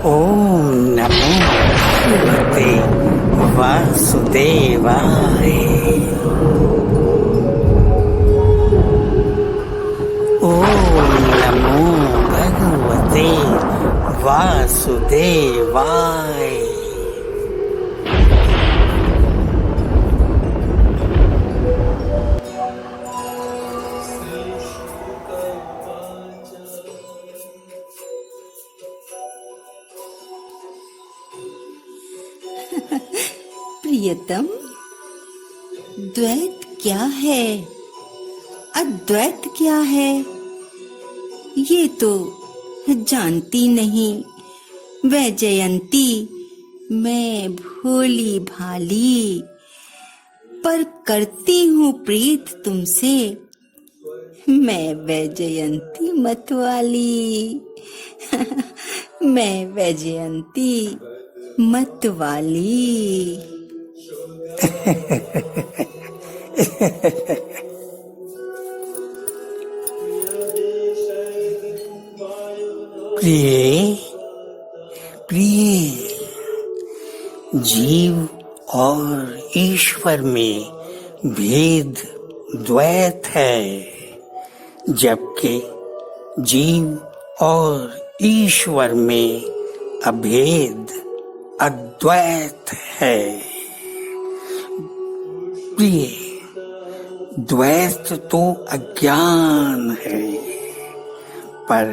ओम नमो भगवते वासुदेवाय। ओम नमो भगवते वासुदेवाय। प्रियतम, द्वैत क्या है, अद्वैत क्या है, ये तो जानती नहीं। वैजयंती मैं भोली भाली, पर करती हूँ प्रीत तुमसे मैं वैजयंती मतवाली। मैं वैजयंती मतवाली। प्रिय प्रिय, जीव और ईश्वर में भेद द्वैत है, जबकि जीव और ईश्वर में अभेद अद्वैत है। प्रिय, द्वैत तो अज्ञान है, पर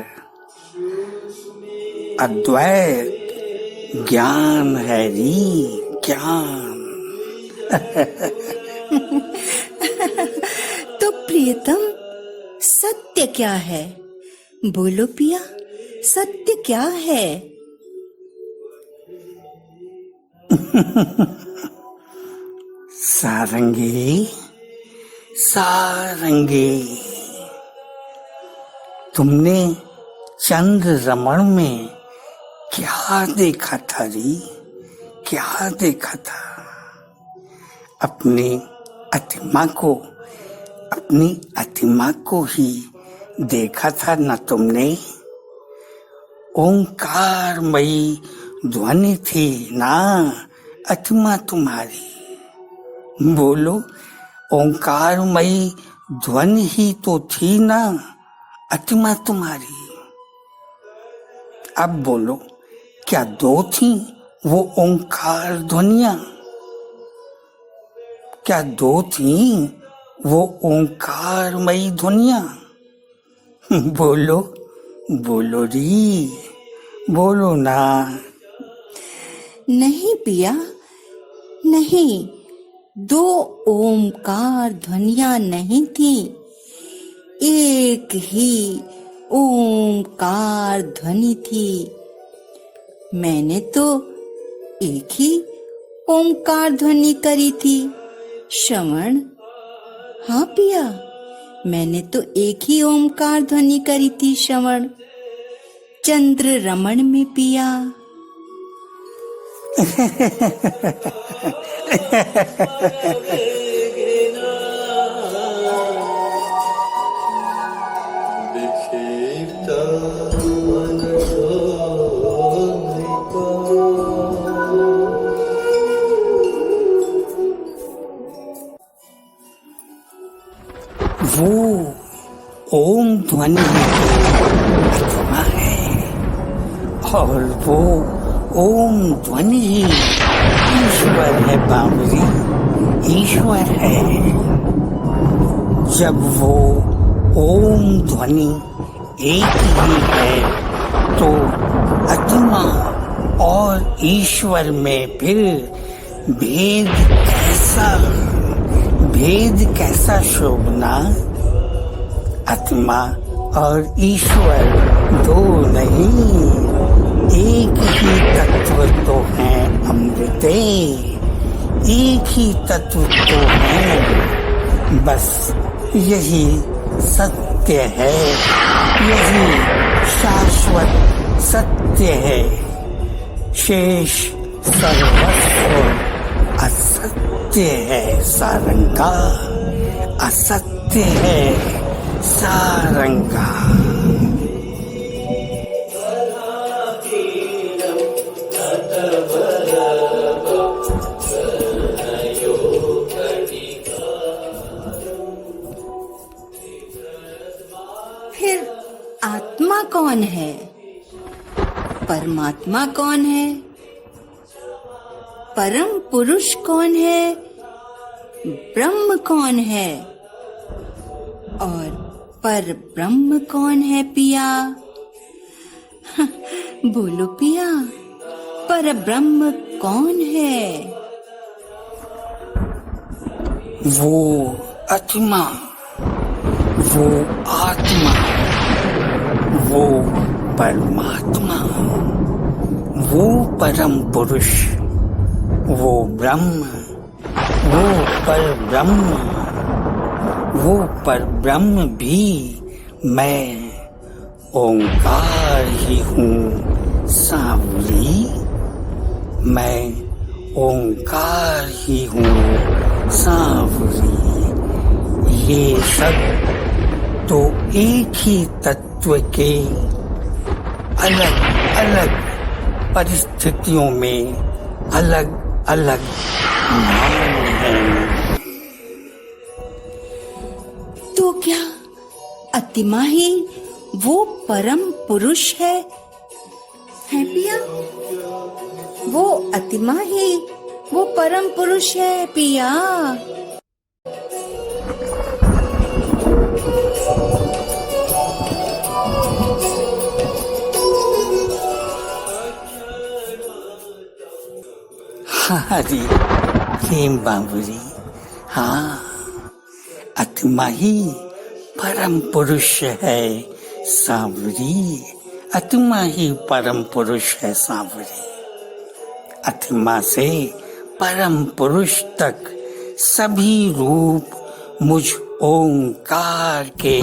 अद्वैत ज्ञान है री ज्ञान। तो प्रियतम, सत्य क्या है? बोलो पिया, सत्य क्या है? सारंगी सारंगी, तुमने चंद्ररमण में क्या देखा था री? क्या देखा था? अपनी अतिमा को ही देखा था न तुमने? ओंकारमयी ध्वनि थी ना अतिमा तुम्हारी? बोलो, ओंकारमयी ध्वनि ही तो थी ना अतिमा तुम्हारी? अब बोलो, क्या दो थी वो ओंकार ध्वनियां? क्या दो थी वो ओंकारमयी ध्वनियां? बोलो बोलो री, बोलो ना। नहीं पिया, नहीं, दो ओमकार ध्वनियां नहीं थी, एक ही ओमकार ध्वनि थी। मैंने तो एक ही ओमकार ध्वनि करी थी श्रवण। हाँ पिया, मैंने तो एक ही ओमकार ध्वनि करी थी श्रवण, चंद्ररमण में पिया। वो ओम ध्वनि आत्मा है, और वो ओम ध्वनि ही ईश्वर है बाबूजी, ईश्वर है। जब वो ओम ध्वनि एक ही है, तो आत्मा और ईश्वर में फिर भेद कैसा शोभना? आत्मा और ईश्वर दो नहीं, एक ही तत्व तो है अमृते, एक ही तत्व तो है। बस यही सत्य है, यही शाश्वत सत्य है। शेष सर्वस्व असत्य है सारंगा, असत्य है सारंगा। फिर आत्मा कौन है? परमात्मा कौन है? परम पुरुष कौन है? ब्रह्म कौन है? और पर ब्रह्म कौन है पिया? बोलो पिया, पर ब्रह्म कौन है? वो आत्मा, वो आत्मा, वो परमात्मा, वो परम पुरुष, वो ब्रह्म, वो पर ब्रह्म, वो पर ब्रह्म भी मैं ओंकार ही हूँ सांवरी। मैं ओंकार ही हूँ सांवरी। ये सब तो एक ही तत्व के अलग अलग परिस्थितियों में अलग अलग नाम हैं। तो क्या आत्मा ही वो परम पुरुष है पिया? वो आत्मा ही वो परम पुरुष है पिया? हरी प्रेम बाबूरी, हाँ, आत्मा ही परम पुरुष है सांवरी। आत्मा ही परम पुरुष है सांवरी। आत्मा से परम पुरुष तक सभी रूप मुझ ओंकार के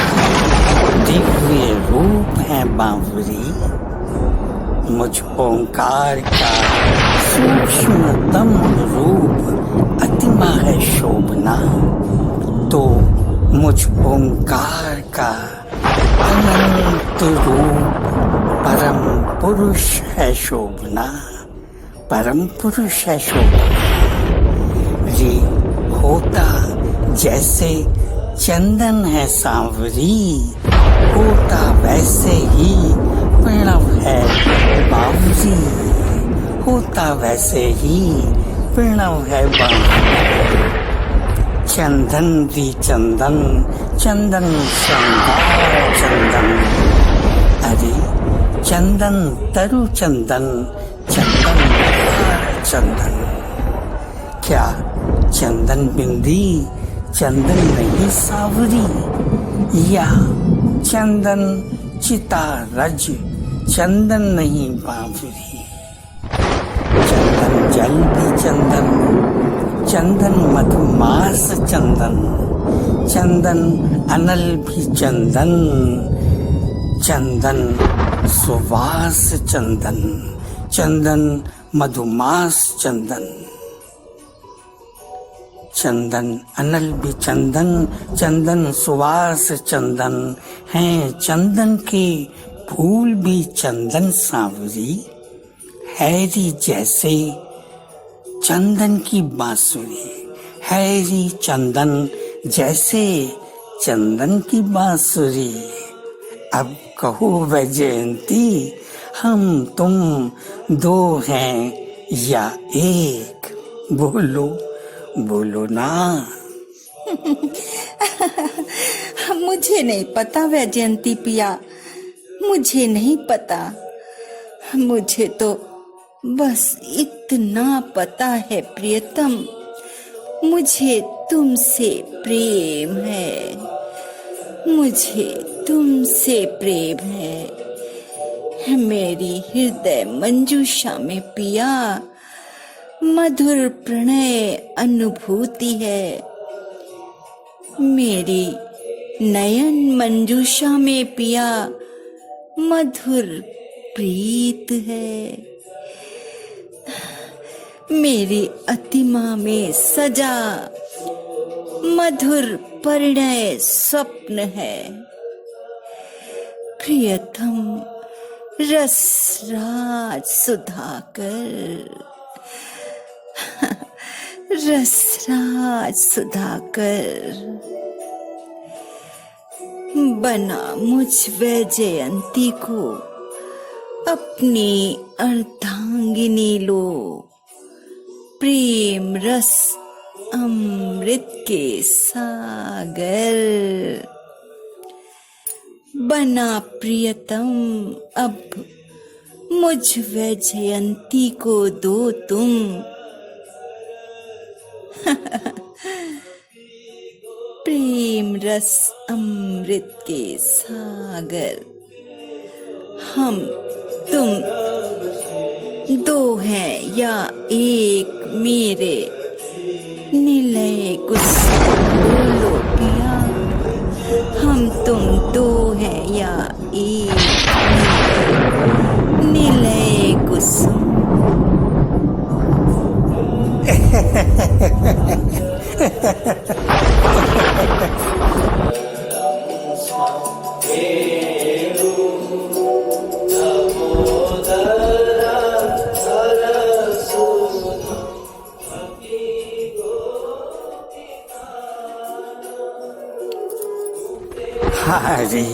दिव्य रूप हैं बांवरी। मुझ ओंकार का सूक्ष्मतम रूप आत्मा है शोभना, तो मुझ ओंकार का अनंत रूप परम पुरुष है शोभना। परम पुरुष है शोभना। ये होता जैसे चंदन है सांवरी, होता वैसे ही प्रणव है बावरी। होता वैसे ही प्रणव है बावरी। चंदन भी चंदन, चंदन श्रृंगार चंदन। अरे चंदन तरु चंदन, चंदन चंदन। क्या चंदन बिंदी चंदन नहीं सावरी, या चंदन चिता रज चंदन नहीं बावरी। चंदन जल भी चंदन, चंदन मधुमास चंदन। चंदन अनल भी चंदन, चंदन सुवास चंदन। चंदन मधुमास चंदन। चंदन अनल भी चंदन, चंदन सुवास चंदन हैं। चंदन के फूल भी चंदन सांवरी। हैरी जैसे चंदन की बांसुरी। हैरी चंदन जैसे चंदन की बांसुरी। अब कहो वैजयंती, हम तुम दो हैं या एक? बोलो बोलो ना। मुझे नहीं पता वैजयंती पिया, मुझे नहीं पता। मुझे तो बस इतना पता है प्रियतम, मुझे तुमसे प्रेम है। मुझे तुमसे प्रेम है। मेरी हृदय मंजूषा में पिया मधुर प्रणय अनुभूति है। मेरी नयन मंजूषा में पिया मधुर प्रीत है। मेरी अतिमा में सजा मधुर परिणय स्वप्न है। प्रियतम रसराज सुधाकर, रसराज सुधाकर, बना मुझ वैजयंती को अपनी अर्धांगिनी लो। प्रेम रस अमृत के सागर, बना प्रियतम अब मुझ वैजयंती को दो तुम। प्रेम रस अमृत के सागर, हम तुम दो हैं या एक मेरे, निलय कुसुम बोलो पिया। हम तुम दो हैं या एक मेरे, निलय कुसुम। अरे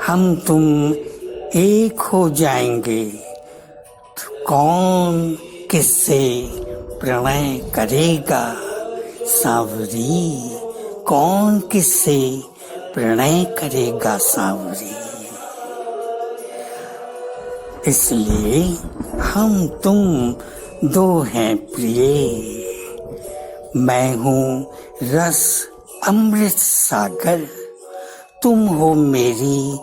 हम तुम एक हो जाएंगे तो कौन किससे प्रणय करेगा सांवरी, कौन किससे प्रणय करेगा सांवरी। इसलिए हम तुम दो हैं प्रिय, मैं हूँ रस अमृत सागर, तुम हो मेरी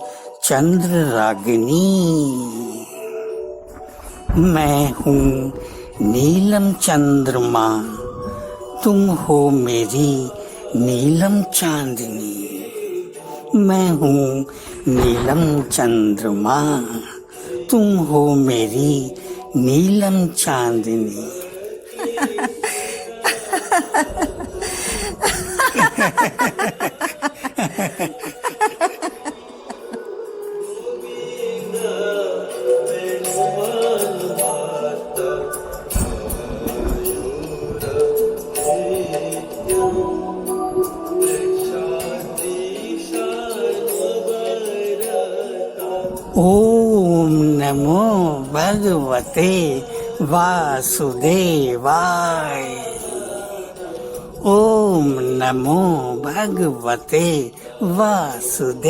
चंद्र रागिनी। मैं हूँ नीलम चंद्रमा, तुम हो मेरी नीलम चांदनी। मैं हूँ नीलम चंद्रमा, तुम हो मेरी नीलम चांदनी। ओम नमो भगवते वासुदेवाय। ओम नमो भगवते वासुदेवाय।